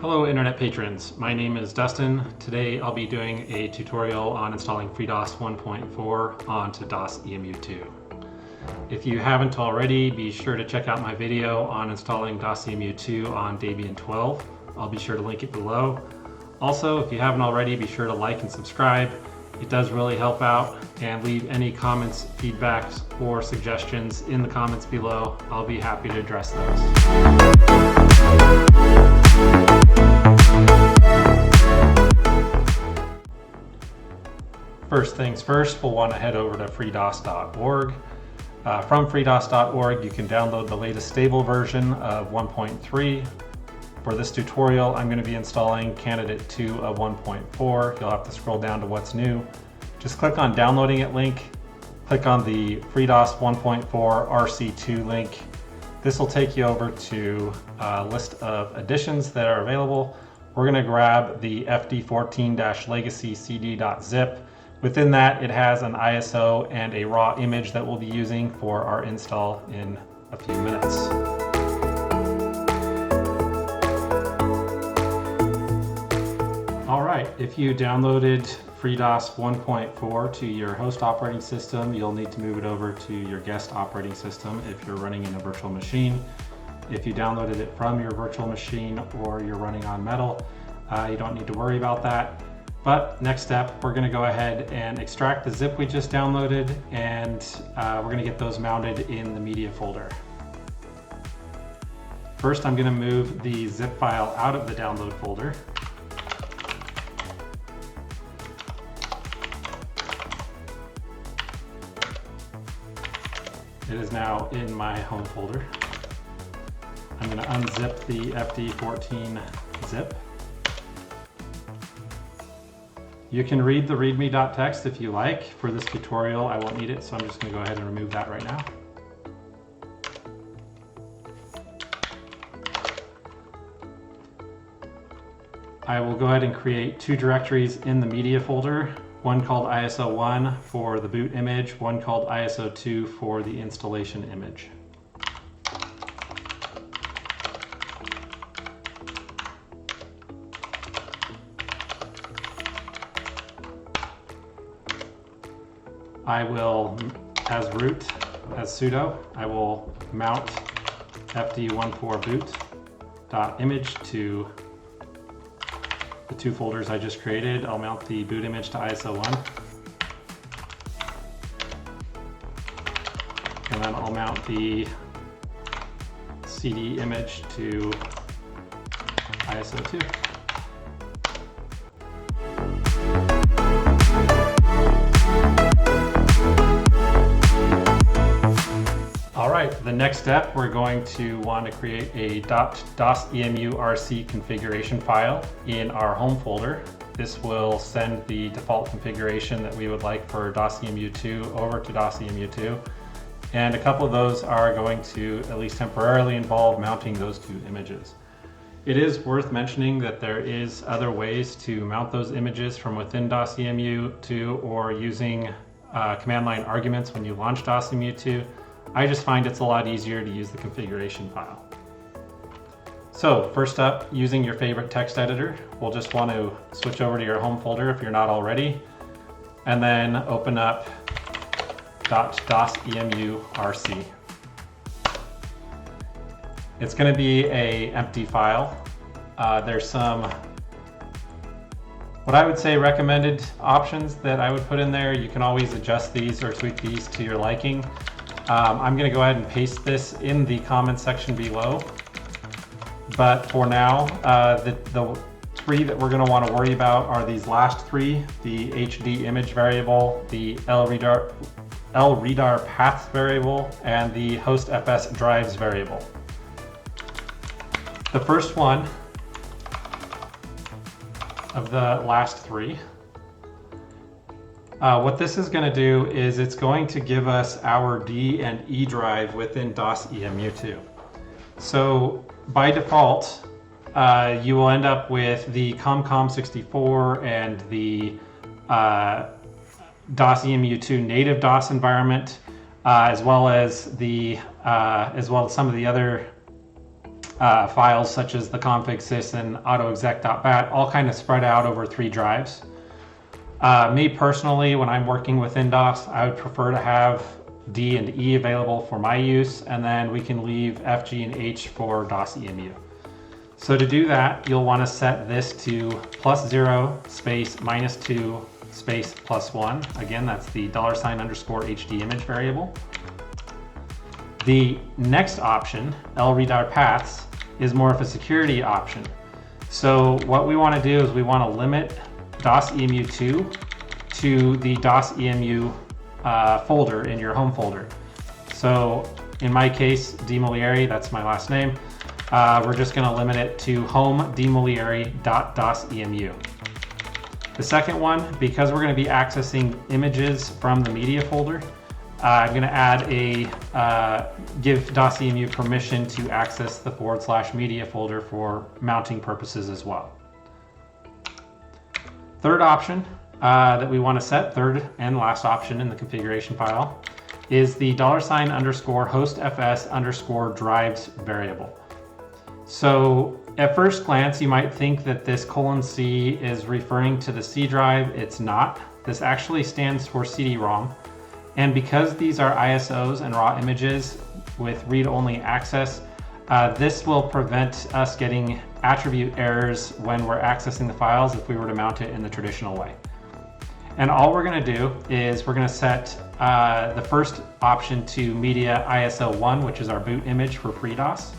Hello Internet patrons, my name is Dustin. Today I'll be doing a tutorial on installing FreeDOS 1.4 onto DOSEMU2. If you haven't already, be sure to check out my video on installing DOSEMU2 on Debian 12. I'll be sure to link it below. Also, if you haven't already, be sure to like and subscribe. It does really help out, and leave any comments, feedbacks, or suggestions in the comments below. I'll be happy to address those. First things first, we'll want to head over to FreeDOS.org. From FreeDOS.org, you can download the latest stable version of 1.3. For this tutorial, I'm going to be installing candidate 2 of 1.4. You'll have to scroll down to what's new. Just click on downloading it link. Click on the FreeDOS 1.4 RC2 link. This will take you over to a list of additions that are available. We're going to grab the FD14-legacy cd.zip. Within that, it has an ISO and a raw image that we'll be using for our install in a few minutes. Alright, if you downloaded FreeDOS 1.4 to your host operating system, you'll need to move it over to your guest operating system if you're running in a virtual machine. If you downloaded it from your virtual machine or you're running on Metal, you don't need to worry about that. But next step, we're going to go ahead and extract the zip we just downloaded, and we're going to get those mounted in the media folder. First, I'm going to move the zip file out of the download folder. It is now in my home folder. I'm going to unzip the FD14 zip. You can read the readme.txt if you like. For this tutorial, I won't need it, so I'm just going to go ahead and remove that right now. I will go ahead and create two directories in the media folder. One called ISO1 for the boot image, one called ISO2 for the installation image. I will, as root, as sudo, I will mount fd14boot.image to the two folders I just created. I'll mount the boot image to ISO1. And then I'll mount the CD image to ISO2. Alright, the next step, we're going to want to create a .dosemurc configuration file in our home folder. This will send the default configuration that we would like for DOSEMU2 over to DOSEMU2. And a couple of those are going to, at least temporarily, involve mounting those two images. It is worth mentioning that there is other ways to mount those images from within DOSEMU2 or using command line arguments when you launch DOSEMU2. I just find it's a lot easier to use the configuration file. So first up, using your favorite text editor, we'll just want to switch over to your home folder if you're not already, and then open up .dosemurc. It's going to be an empty file. There's some, what I would say, recommended options that I would put in there. You can always adjust these or tweak these to your liking. I'm going to go ahead and paste this in the comments section below. But for now, the three that we're going to want to worry about are these last three: the HD image variable, the LReadR paths variable, and the hostfs drives variable. The first one of the last three, what this is going to do is it's going to give us our D and E drive within DOSEMU2. So by default, you will end up with the COMCOM64 and the DOSEMU2 native DOS environment, as well as some of the other files such as the config.sys and autoexec.bat, all kind of spread out over 3 drives. Me personally, when I'm working within DOS, I would prefer to have D and E available for my use, and then we can leave F, G, and H for DOSEMU. So to do that, you'll want to set this to +0 space -2 space +1. Again, that's the $_HD image variable. The next option, LReadR paths, is more of a security option. So what we want to do is we want to limit DOSEMU2 to the DOSEMU folder in your home folder. So in my case, demolieri, that's my last name, we're just going to limit it to home demolieri.dosemu. The second one, because we're going to be accessing images from the media folder, I'm going to add a give DOSEMU permission to access the /media folder for mounting purposes as well. Third option that we want to set, third and last option in the configuration file, is the $hostfs_drives variable. So at first glance, you might think that this :C is referring to the C drive. It's not. This actually stands for CD-ROM. And because these are ISOs and raw images with read-only access, this will prevent us getting attribute errors when we're accessing the files if we were to mount it in the traditional way. And all we're going to do is we're going to set the first option to media ISO1, which is our boot image for FreeDOS.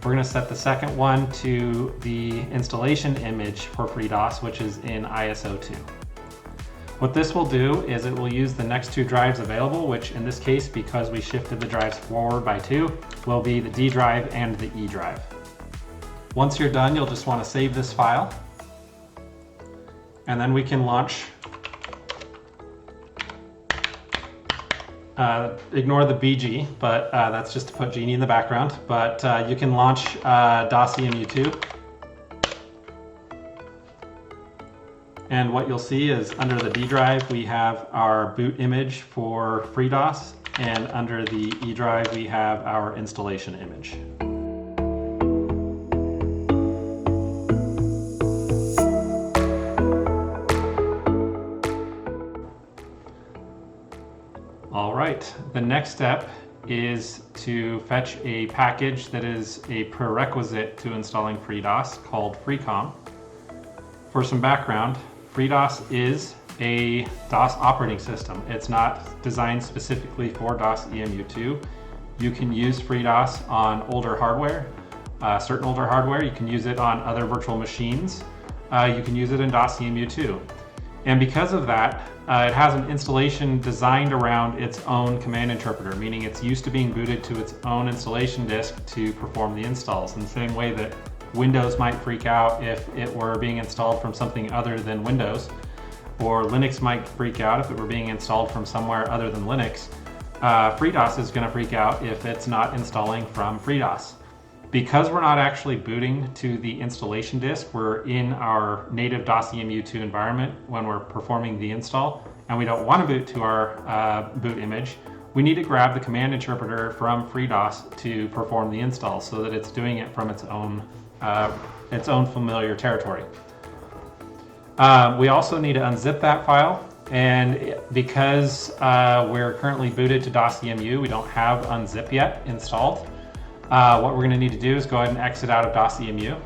We're going to set the second one to the installation image for FreeDOS, which is in ISO2. What this will do is it will use the next 2 drives available, which in this case, because we shifted the drives forward by 2, will be the D drive and the E drive. Once you're done, you'll just want to save this file, and then we can launch. Ignore the BG, but that's just to put Genie in the background. But you can launch DOSEMU2. And what you'll see is under the D drive, we have our boot image for FreeDOS, and under the E drive, we have our installation image. All right, the next step is to fetch a package that is a prerequisite to installing FreeDOS called Freecom. For some background, FreeDOS is a DOS operating system. It's not designed specifically for DOSEMU2. You can use FreeDOS on older hardware, certain older hardware. You can use it on other virtual machines. You can use it in DOSEMU2. And because of that, it has an installation designed around its own command interpreter, meaning it's used to being booted to its own installation disk to perform the installs, in the same way that Windows might freak out if it were being installed from something other than Windows, or Linux might freak out if it were being installed from somewhere other than Linux. FreeDOS is going to freak out if it's not installing from FreeDOS. Because we're not actually booting to the installation disk, we're in our native DOSEMU2 environment when we're performing the install, and we don't want to boot to our boot image, we need to grab the command interpreter from FreeDOS to perform the install so that it's doing it from its own familiar territory. We also need to unzip that file, and because we're currently booted to DOSEMU, we don't have unzip yet installed. What we're going to need to do is go ahead and exit out of DOSEMU.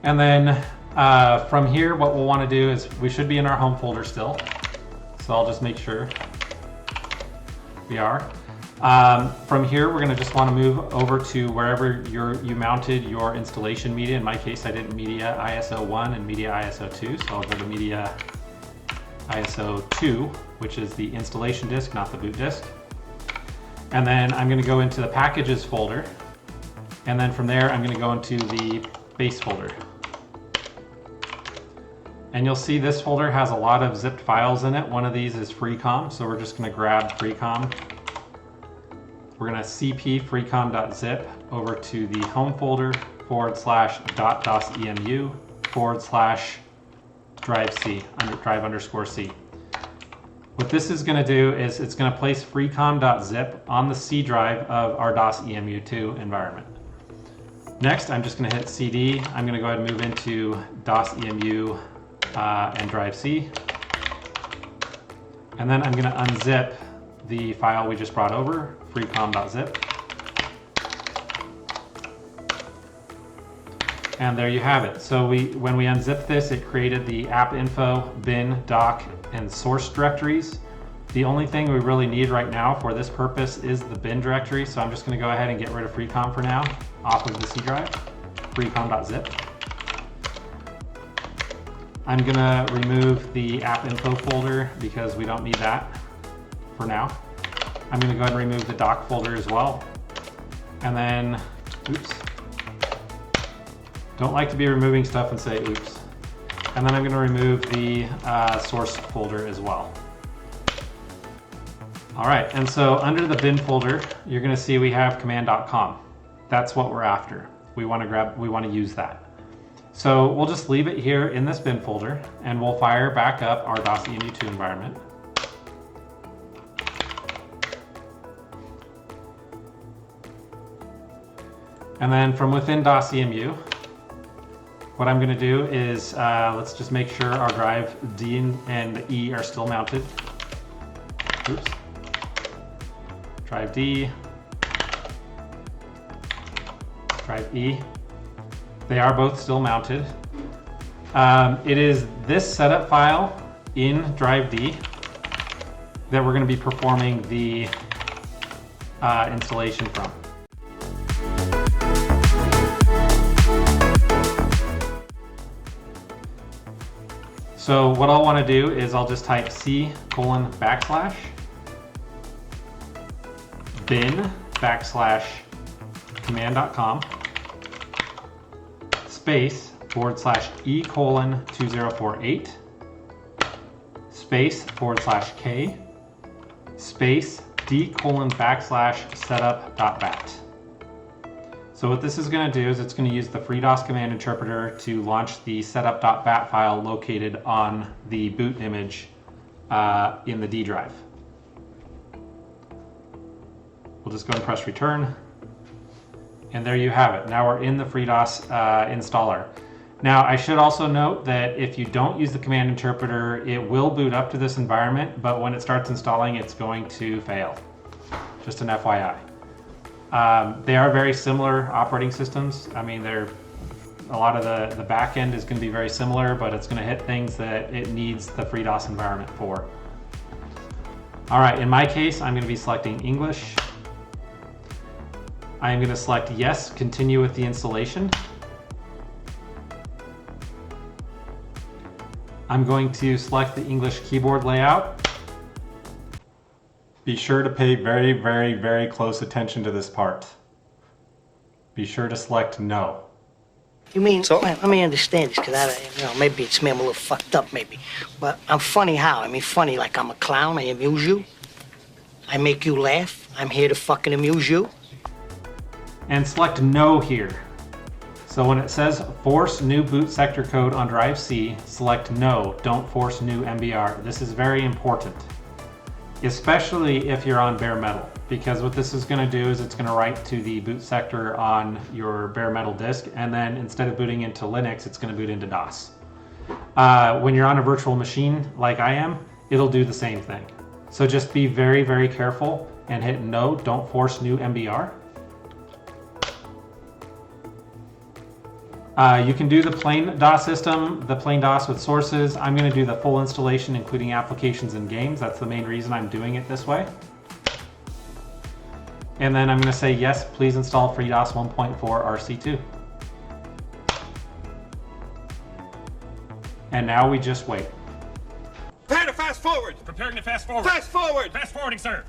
And then from here, what we'll want to do is we should be in our home folder still. So I'll just make sure we are. From here, we're going to just want to move over to wherever you mounted your installation media. In my case, I did media ISO1 and media ISO2, so I'll go to media ISO2, which is the installation disk, not the boot disk. And then I'm going to go into the packages folder, and then from there I'm going to go into the base folder. And you'll see this folder has a lot of zipped files in it. One of these is Freecom, so we're just going to grab Freecom. We're going to cp freecom.zip over to the home folder /.dosemu /drive_c. What this is going to do is it's going to place Freecom.zip on the C drive of our DOSEMU2 environment. Next, I'm just going to hit CD. I'm going to go ahead and move into DOSEMU and drive C. And then I'm going to unzip the file we just brought over, freecom.zip. And there you have it. So when we unzipped this, it created the app info, bin, doc, and source directories. The only thing we really need right now for this purpose is the bin directory. So I'm just going to go ahead and get rid of Freecom for now, off of the C drive, freecom.zip. I'm going to remove the app info folder because we don't need that for now. I'm going to go ahead and remove the doc folder as well. And then, oops. Don't like to be removing stuff and say oops. And then I'm going to remove the source folder as well. All right, and so under the bin folder, you're going to see we have command.com. That's what we're after. We want to use that. So we'll just leave it here in this bin folder, and we'll fire back up our DOSEMU2 environment. And then from within DOSEMU, what I'm going to do is let's just make sure our drive D and E are still mounted. Oops. Drive D, drive E. They are both still mounted. It is this setup file in drive D that we're going to be performing the installation from. So what I'll want to do is I'll just type c:\bin\command.com space /e:2048 space /k space d:\setup.bat. So what this is going to do is it's going to use the FreeDOS command interpreter to launch the setup.bat file located on the boot image in the D drive. We'll just go and press return. And there you have it. Now we're in the FreeDOS installer. Now I should also note that if you don't use the command interpreter, it will boot up to this environment, but when it starts installing, it's going to fail. Just an FYI. They are very similar operating systems. I mean, a lot of the back end is going to be very similar, but it's going to hit things that it needs the FreeDOS environment for. All right, in my case, I'm going to be selecting English. I am going to select yes, continue with the installation. I'm going to select the English keyboard layout. Be sure to pay very, very, very close attention to this part. Be sure to select no. You mean, so? Let me understand this, because maybe it's me, I'm a little fucked up, maybe. But I'm funny how? I mean, funny like I'm a clown, I amuse you. I make you laugh. I'm here to fucking amuse you. And select no here. So when it says force new boot sector code on drive C, select no, don't force new MBR. This is very important, especially if you're on bare metal, because what this is going to do is it's going to write to the boot sector on your bare metal disk, and then instead of booting into Linux, it's going to boot into DOS. When you're on a virtual machine like I am, it'll do the same thing. So just be very, very careful and hit no, don't force new MBR. You can do the plain DOS system, the plain DOS with sources. I'm going to do the full installation, including applications and games. That's the main reason I'm doing it this way. And then I'm going to say, yes, please install FreeDOS 1.4 RC2. And now we just wait. Prepare to fast forward! Preparing to fast forward. Fast forward! Fast forwarding, sir.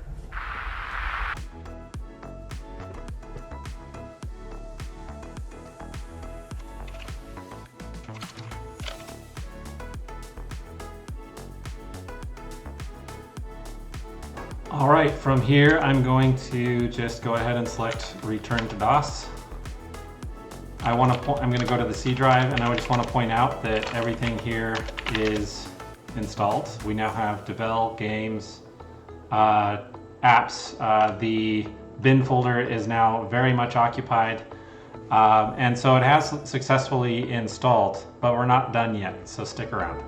All right, from here, I'm going to just go ahead and select Return to DOS. I'm going to go to the C drive, and I just want to point out that everything here is installed. We now have Devel, Games, Apps. The bin folder is now very much occupied. And so it has successfully installed, but we're not done yet, so stick around.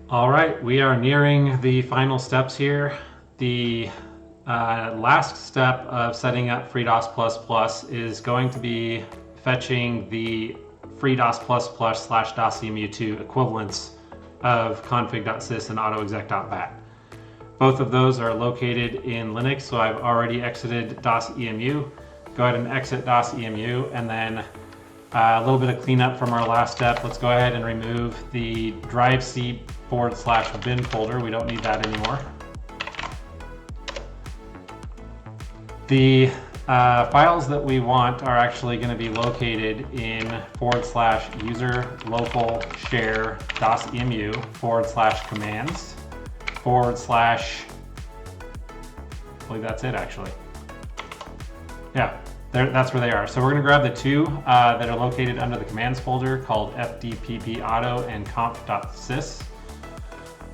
All right, we are nearing the final steps here. The last step of setting up FreeDOS++ is going to be fetching the FreeDOS++/DOSEMU2 equivalents of config.sys and autoexec.bat. Both of those are located in Linux, so I've already exited DOSEMU. Go ahead and exit DOSEMU, and then a little bit of cleanup from our last step. Let's go ahead and remove the drive C/bin folder. We don't need that anymore. The files that we want are actually going to be located in /user local share DOSEMU /commands / I believe that's it actually. Yeah, that's where they are. So we're going to grab the two that are located under the commands folder called FDPPAUTO and conf.sys.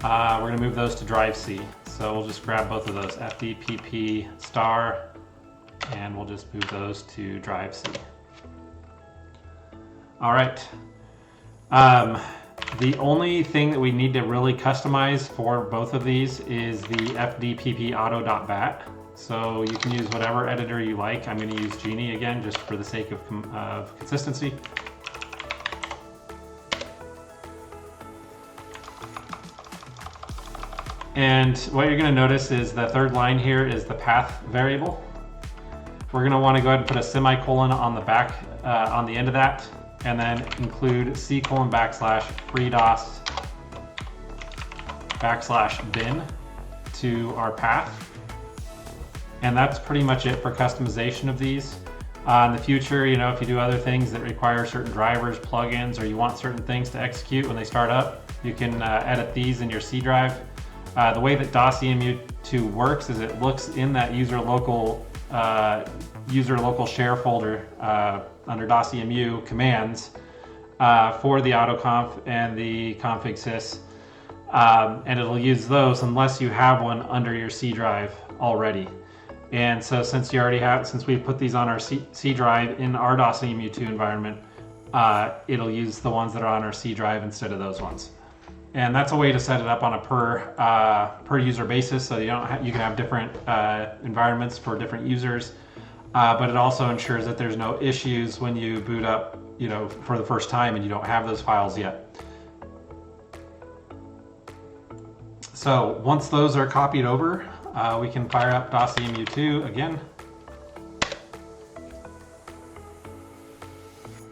We're going to move those to drive C. So we'll just grab both of those, FDPP*, and we'll just move those to drive C. All right. The only thing that we need to really customize for both of these is the FDPPAUTO.BAT. So you can use whatever editor you like. I'm going to use Genie again, just for the sake of consistency. And what you're going to notice is the third line here is the path variable. We're going to want to go ahead and put a semicolon on the back, on the end of that, and then include C:\freedos\bin to our path. And that's pretty much it for customization of these. In the future, you know, if you do other things that require certain drivers, plugins, or you want certain things to execute when they start up, you can edit these in your C drive. The way that DOSEMU2 works is it looks in that user local share folder under DOSEMU commands for the autoconf and the config.sys, and it'll use those unless you have one under your C drive already. And so since we've put these on our C drive in our DOSEMU2 environment, it'll use the ones that are on our C drive instead of those ones. And that's a way to set it up on a per user basis, so you can have different environments for different users, but it also ensures that there's no issues when you boot up, you know, for the first time and you don't have those files yet. So once those are copied over, we can fire up DOSEMU2 again.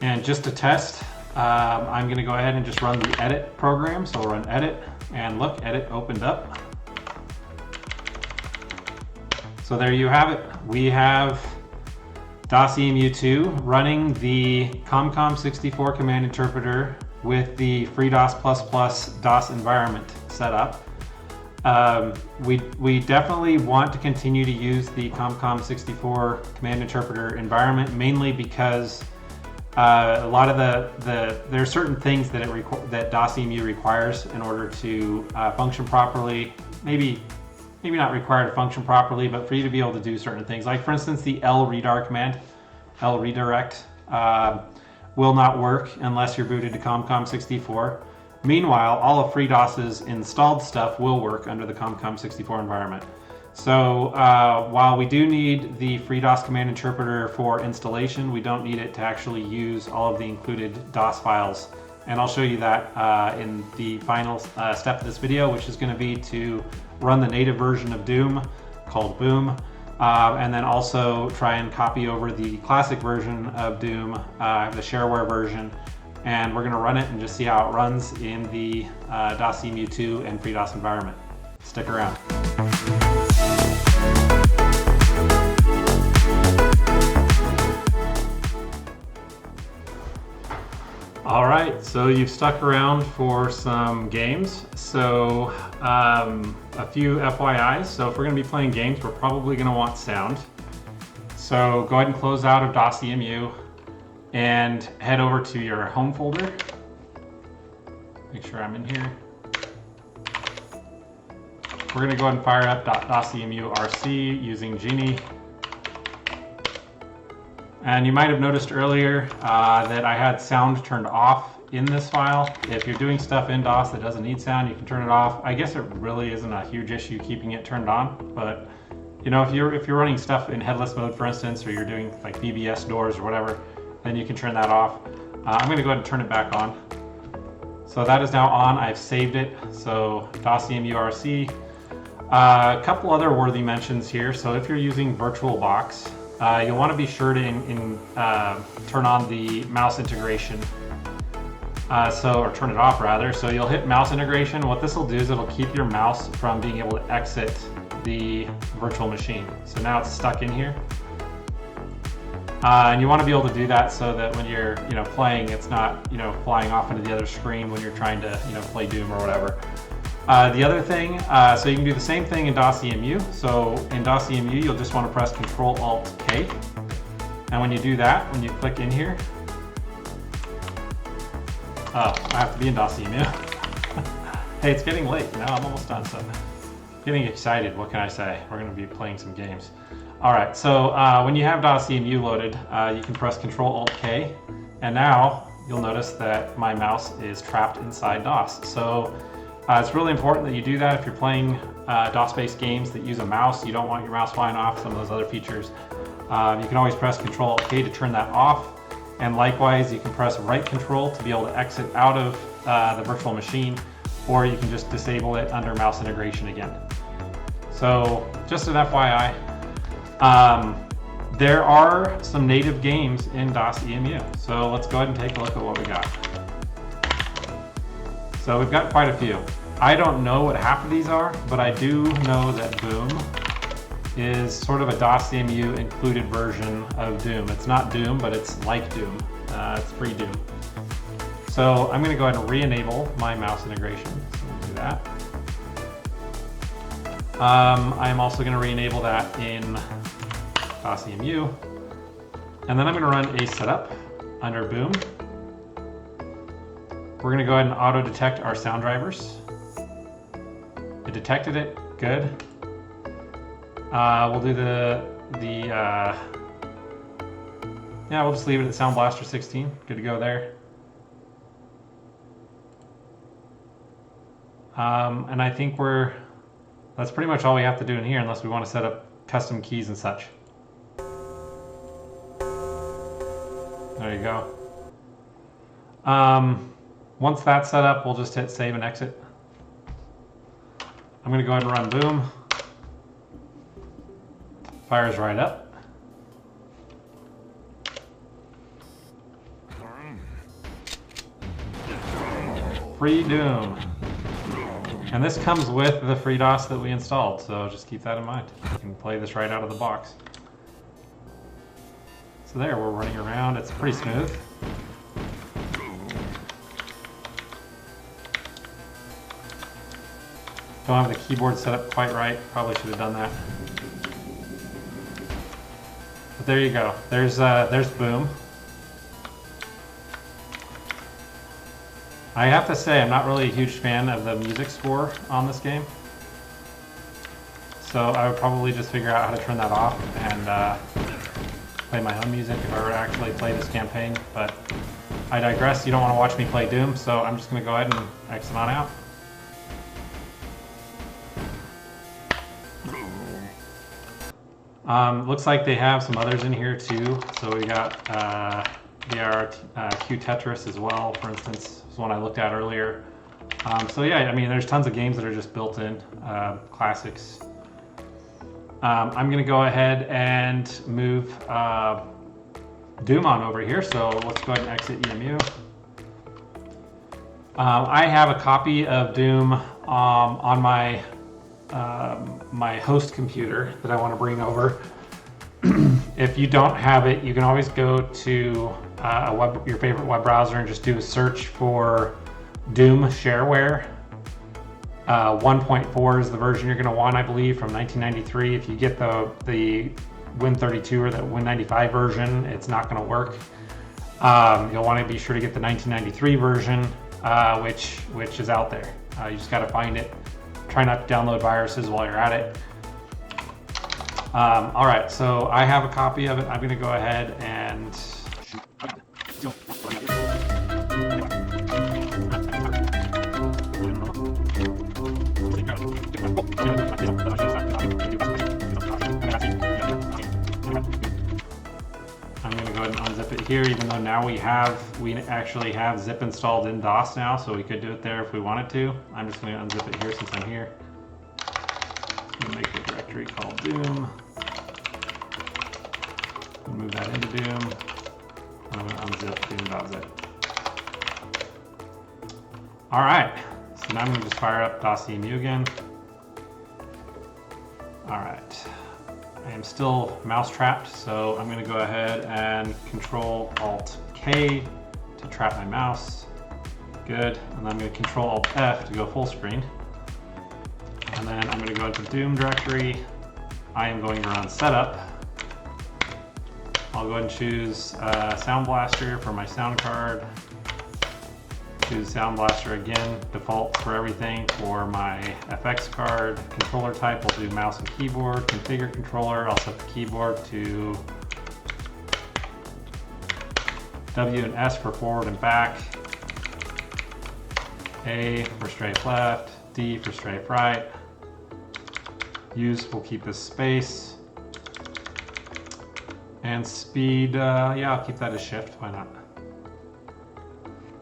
And just to test, I'm going to go ahead and just run the edit program. So we'll run edit, and look, edit opened up. So there you have it. We have DOSEMU2 running the COMCOM64 command interpreter with the FreeDOS++ DOS environment set up. We definitely want to continue to use the COMCOM64 command interpreter environment, mainly because a lot of there are certain things that that DOSEMU requires in order to function properly. Maybe not required to function properly, but for you to be able to do certain things. Like for instance, the lredir command, lredirect, will not work unless you're booted to COMCOM64. Meanwhile, all of FreeDOS's installed stuff will work under the COMCOM64 environment. So while we do need the FreeDOS command interpreter for installation, we don't need it to actually use all of the included DOS files. And I'll show you that in the final step of this video, which is going to be to run the native version of Doom called Boom, and then also try and copy over the classic version of Doom, the shareware version, and we're going to run it and just see how it runs in the DOSEMU2 and FreeDOS environment. Stick around. All right, so you've stuck around for some games. So a few FYIs. So if we're going to be playing games, we're probably going to want sound. So go ahead and close out of DOSEMU and head over to your home folder. Make sure I'm in here. We're going to go ahead and fire up .dosemurc using Genie. And you might have noticed earlier that I had sound turned off in this file. If you're doing stuff in DOS that doesn't need sound, you can turn it off. I guess it really isn't a huge issue keeping it turned on, but you know, if you're running stuff in headless mode, for instance, or you're doing like BBS doors or whatever, then you can turn that off. I'm going to go ahead and turn it back on. So that is now on. I've saved it. So DOSEMURC. A couple other worthy mentions here. So if you're using VirtualBox, you'll want to be sure to turn on the mouse integration. Or turn it off rather. So you'll hit mouse integration. What this will do is it'll keep your mouse from being able to exit the virtual machine. So now it's stuck in here. And you want to be able to do that so that when you're playing, it's not flying off into the other screen when you're trying to play Doom or whatever. The other thing, so you can do the same thing in DOSEMU. So in DOSEMU, you'll just want to press Control-Alt-K. And when you do that, when you click in here, oh, I have to be in DOSEMU. Hey, it's getting late. No, I'm almost done. So getting excited. What can I say? We're going to be playing some games. All right. So when you have DOSEMU loaded, you can press Control-Alt-K, and now you'll notice that my mouse is trapped inside DOS. So it's really important that you do that if you're playing DOS-based games that use a mouse. You don't want your mouse flying off. Some of those other features. You can always press Control-K to turn that off. And likewise, you can press right control to be able to exit out of the virtual machine, or you can just disable it under mouse integration again. So just an FYI, there are some native games in DOSEMU. So let's go ahead and take a look at what we got. So we've got quite a few. I don't know what half of these are, but I do know that Boom is sort of a DOSEMU included version of Doom. It's not Doom, but it's like Doom. It's free Doom. So I'm going to go ahead and re-enable my mouse integration. So we'll do that. I'm also going to re-enable that in DOSEMU. And then I'm going to run a setup under Boom. We're going to go ahead and auto-detect our sound drivers. It detected it. Good. We'll do yeah, we'll just leave it at Sound Blaster 16. Good to go there. And I think that's pretty much all we have to do in here, unless we want to set up custom keys and such. There you go. Once that's set up, we'll just hit save and exit. I'm going to go ahead and run Boom. Fires right up. Free Doom. And this comes with the FreeDOS that we installed, so just keep that in mind. You can play this right out of the box. So there, we're running around. It's pretty smooth. Don't have the keyboard set up quite right. Probably should have done that. But there you go. There's Boom. I have to say, I'm not really a huge fan of the music score on this game. So I would probably just figure out how to turn that off and play my own music if I were to actually play this campaign. But I digress. You don't want to watch me play Doom, so I'm just going to go ahead and exit on out. Looks like they have some others in here too. So we got Q Tetris as well, for instance, was one I looked at earlier. So yeah, I mean, there's tons of games that are just built in, classics. I'm gonna go ahead and move Doom on over here. So let's go ahead and exit EMU. I have a copy of Doom on my my host computer that I want to bring over. If you don't have it, you can always go to your favorite web browser and just do a search for Doom shareware. 1.4 is the version you're going to want, I believe, from 1993. If you get the Win32 or the Win95 version, it's not going to work. You'll want to be sure to get the 1993 version, which is out there. You just got to find it. Try not to download viruses while you're at it. All right, so I have a copy of it. I'm going to go ahead and unzip it here, even though now we actually have zip installed in DOS now, so we could do it there if we wanted to. I'm just going to unzip it here since I'm here. I'm going to make a directory called Doom. Move that into Doom. I'm going to unzip Doom.zip. All right, so now I'm going to just fire up DOSEMU again. All right. I am still mouse trapped, so I'm going to go ahead and Control-Alt-K to trap my mouse. Good. And then I'm going to Control-Alt-F to go full screen. And then I'm going to go into Doom directory. I am going to run setup. I'll go ahead and choose Sound Blaster for my sound card. Choose Sound Blaster again, default for everything. For my FX card, controller type, we'll do mouse and keyboard. Configure controller, I'll set the keyboard to W and S for forward and back. A for strafe left, D for strafe right. Use, we'll keep this space. And speed, yeah, I'll keep that as shift, why not?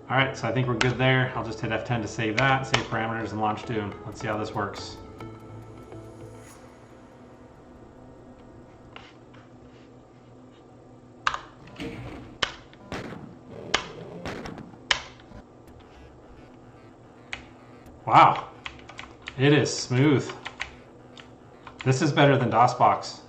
All right, so I think we're good there. I'll just hit F10 to save that, save parameters, and launch Doom. Let's see how this works. Wow, it is smooth. This is better than DOSBox.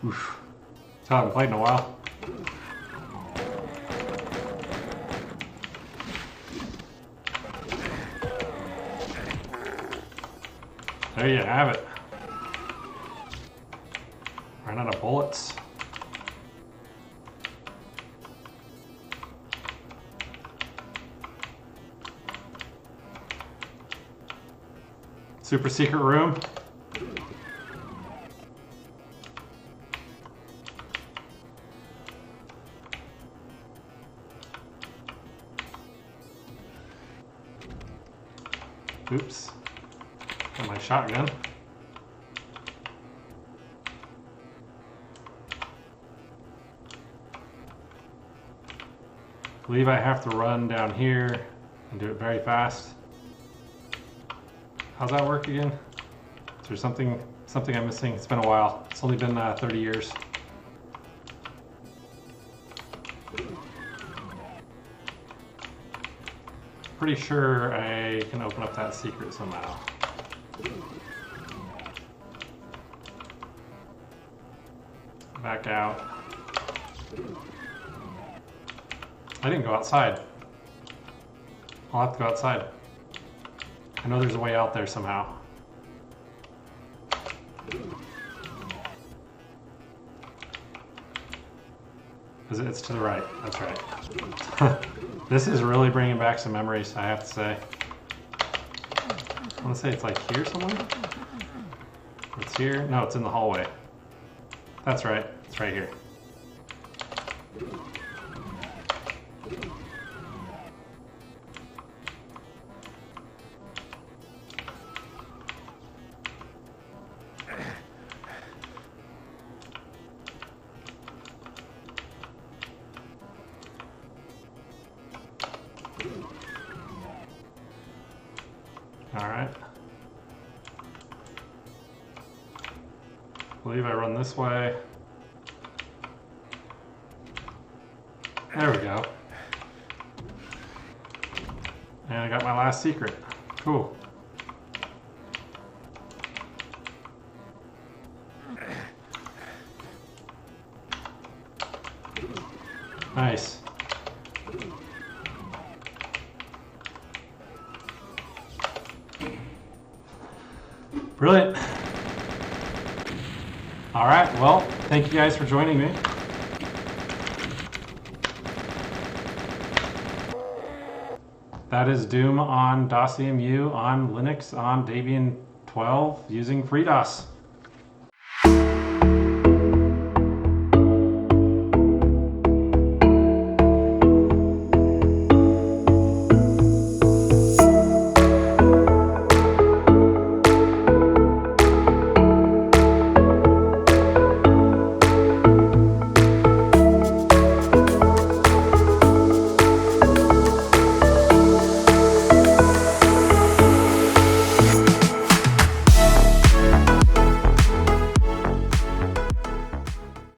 Oof. So I haven't played in a while. There you have it. Ran out of bullets. Super secret room. Oops. Got my shotgun. I believe I have to run down here and do it very fast. How's that work again? Is there something I'm missing? It's been a while. It's only been 30 years. Pretty sure I can open up that secret somehow. Back out. I didn't go outside. I'll have to go outside. I know there's a way out there somehow. It's to the right, that's right. This is really bringing back some memories, I have to say. I want to say it's like here somewhere? It's here? No, it's in the hallway. That's right, it's right here. believe I run this way. There we go. And I got my last secret. Cool. Nice. Brilliant. All right, well, thank you guys for joining me. That is Doom on DOSEMU on Linux on Debian 12 using FreeDOS.